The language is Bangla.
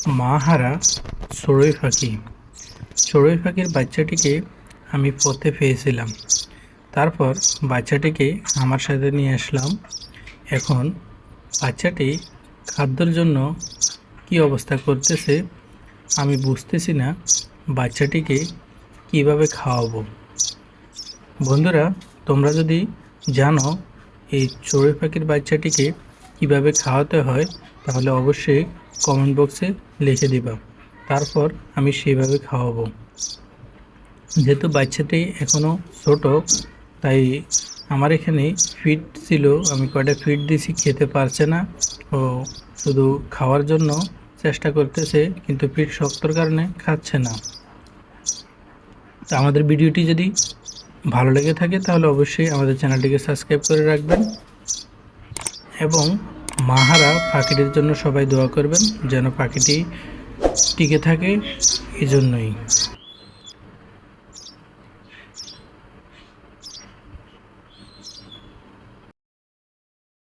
মা হারা চড়ুই পাখি। চড়ুই পাখির বাচ্চাটিকে আমি পথে পেয়েছিলাম। তারপর বাচ্চাটিকে আমার সাথে নিয়ে আসলাম। এখন বাচ্চাটি খাদ্যের জন্য কি অবস্থা করতেছে আমি বুঝতেছি না। বাচ্চাটিকে কিভাবে খাওয়াবো? বন্ধুরা, তোমরা যদি জানো এই চড়ুই পাখির বাচ্চাটিকে কিভাবে খাওয়াতে হয় তাহলে অবশ্যই কমেন্ট বক্সে লিখে দিবা। তারপর আমি সেইভাবে খাওয়াবো। যেহেতু বাচ্চাটি এখনও ছোট, তাই আমার এখানে ফিড ছিল, আমি কয়টা ফিড দিয়েছি, খেতে পারছে না। ও শুধু খাওয়ার জন্য চেষ্টা করতেছে, কিন্তু ফিড শক্তর কারণে খাচ্ছে না। তো আমাদের ভিডিওটি যদি ভালো লেগে থাকে তাহলে অবশ্যই আমাদের চ্যানেলটিকে সাবস্ক্রাইব করে রাখবেন এবং মাহারা পাখিটির জন্য সবাই দোয়া করবেন যেন পাখিটি টিকে থাকে, এজন্যই।